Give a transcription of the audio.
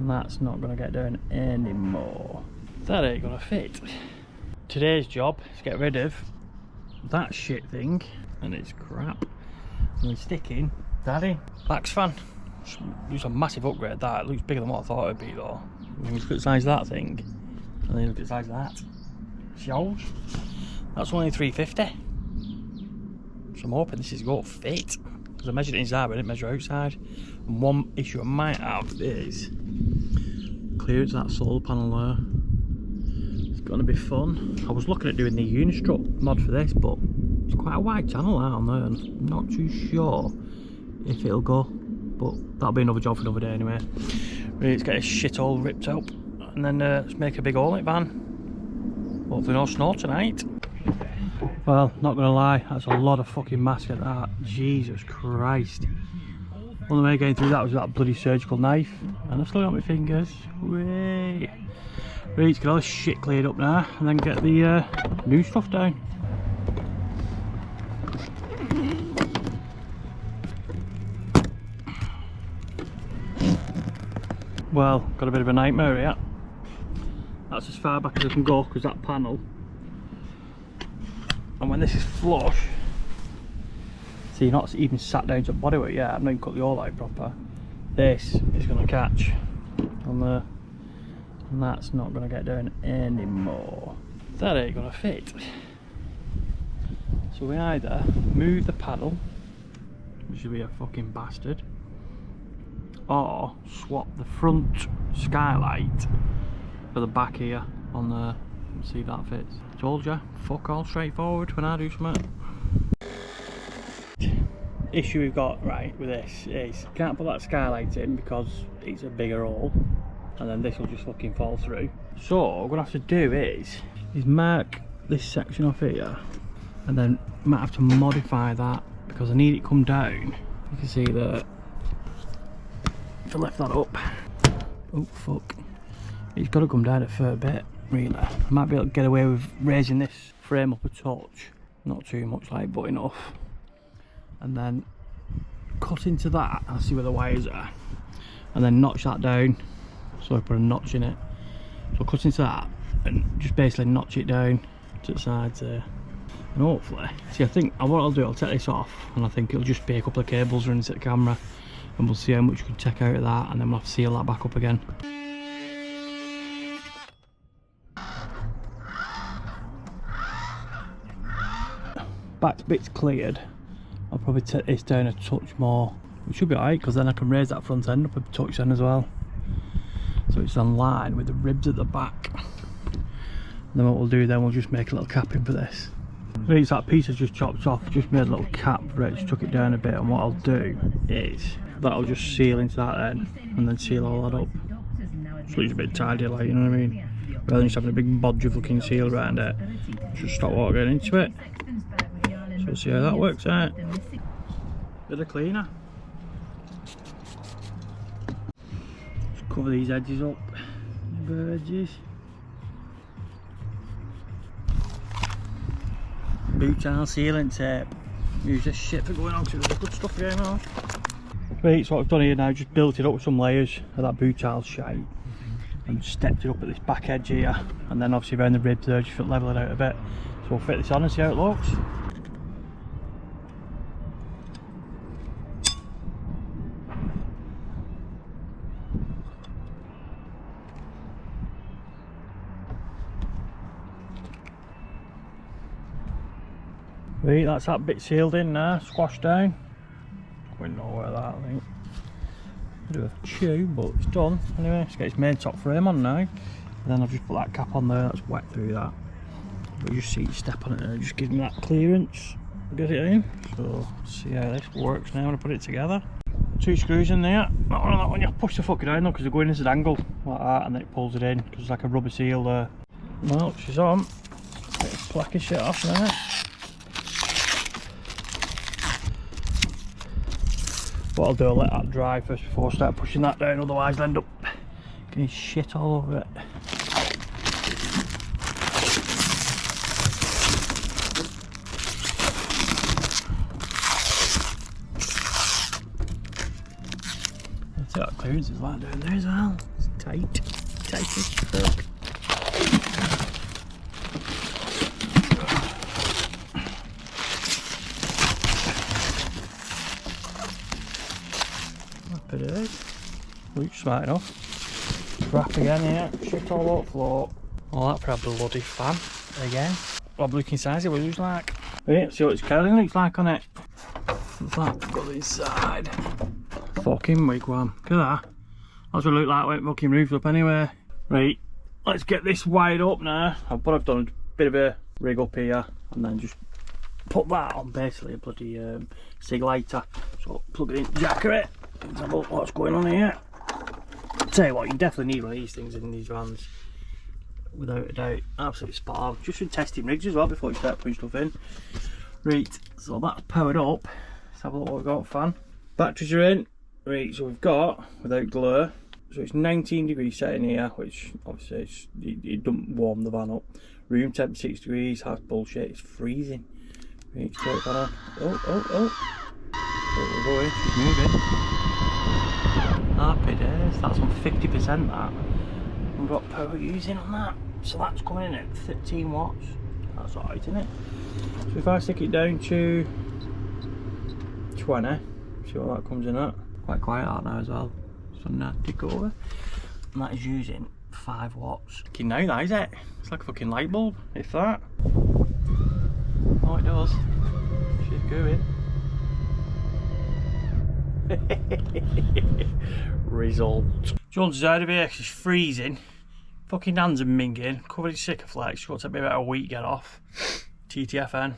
and that's not going to get done anymore. That ain't going to fit. Today's job is get rid of that shit thing, and it's crap, and then sticking Daddy Maxxfan. It's a massive upgrade. That it looks bigger than what I thought it would be though. I mean, look at the size of that thing, and then look at the size of that. Shows. That's only 350. So I'm hoping this is going to fit, because I measured it inside but I didn't measure outside. And one issue I might have is clearance of that solar panel there. It's going to be fun. I was looking at doing the Unistrut mod for this, but it's quite a wide channel out on there, and I'm not too sure if it'll go, but that'll be another job for another day anyway. Really, let's get this shit all ripped up, and then let's make a big hole in it, van. Hopefully no snow tonight. Well, not gonna lie, that's a lot of fucking mask at that. Jesus Christ. One way of getting through that was that bloody surgical knife, and I've still got my fingers. Way. Right, let's get all this shit cleared up now, and then get the new stuff down. Well, got a bit of a nightmare here. That's as far back as I can go, because that panel, and when this is flush, see, you're not even sat down to body weight yet, I've not even cut the hole out proper. This is going to catch on there, and that's not going to get down anymore. That ain't going to fit. So we either move the panel, which will be a fucking bastard, or swap the front skylight for the back here on there. See if that fits. Told you, fuck all straightforward when I do something. Issue we've got right with this is can't put that skylight in because it's a bigger hole, and then this will just fucking fall through. So what we're gonna have to do is mark this section off here, and then might have to modify that because I need it come down. You can see that if I lift that up, oh fuck, it's got to come down a fair bit really. I might be able to get away with raising this frame up a touch, not too much like, but enough, and then cut into that. I'll see where the wires are, and then notch that down, so I put a notch in it. So cut into that and just basically notch it down to the sides there, and hopefully, see, I think what I'll do, I'll take this off, and I think it'll just be a couple of cables running to the camera, and we'll see how much we can take out of that, and then we'll have to seal that back up again. Back bits cleared, I'll probably take this down a touch more, which should be alright, because then I can raise that front end up a touch then as well, so it's on line with the ribs at the back. And then what we'll do then, we'll just make a little capping for this. Right, so that piece I just chopped off, just made a little cap for it, just took it down a bit, and what I'll do is that'll just seal into that end, and then seal all that up, so it's a bit tidier, like, you know what I mean, rather than just having a big bodge of looking seal around it. Just stop water getting into it. So we'll see how that works out. Bit of cleaner. Just cover these edges up, the edges. Boot channel sealant tape. Use this shit for going on because there's good stuff going on. Right, so what I've done here now, just built it up with some layers of that boot channel shite, and stepped it up at this back edge here, and then obviously around the ribs there, just level it out a bit. So we'll fit this on and see how it looks. Right, that's that bit sealed in now, squashed down. Going nowhere that, I think. Bit of a chew, but it's done. Anyway, let's get its main top frame on now. And then I'll just put that cap on there, that's wet through that. But you just see it step on it and it just gives me that clearance. Get it in. So, see how this works now when I put it together. 2 screws in there. Not one of that when you push the fucker down though, because they're going into an angle like that, and then it pulls it in, because it's like a rubber seal there. Well, she's on. Get this placky shit off now. What I'll do, I'll let that dry first before I start pushing that down, otherwise I'll end up getting shit all over it. Let's see what clearance is like down there as well. It's tight as fuck. Happy days. Looks smart enough. Crap again here, shit all over the floor. Oh, that for a bloody fan again. What looking size it looks like. Right, see what its curling looks like on it. What's that? Got the inside. Fucking wigwam. Look at that. That's what it looked like when it fucking roofed up anyway. Right, let's get this wired up now. But I've done a bit of a rig up here and then just put that on basically a bloody cig lighter. So plug it in, jacker it. Let's have a look what's going on here. Tell you what, you definitely need one of these things in these vans. Without a doubt, absolutely spot on. Just for testing rigs as well before you start putting stuff in. Right, so that's powered up. Let's have a look what we've got. Fan. Batteries are in. Right, so we've got, without glare, so it's 19 degrees set in here, which obviously it doesn't warm the van up. Room temp 6 degrees, that's bullshit, it's freezing. Right, straight fan on. Oh. We're going, it's moving. Happy days, that's on 50% that. We've got power using on that. So that's coming in at 13 watts. That's alright, isn't it? So if I stick it down to 20, see what that comes in at. Quite quiet out now as well. So now tick over. And that is using 5 watts. Fucking now that is it? It's like a fucking light bulb, if that. Oh, it does. She's going. Result. John's out of here because it's freezing. Fucking hands are minging. Covered in Sikaflex. It's going to take me about a week to get off. TTFN.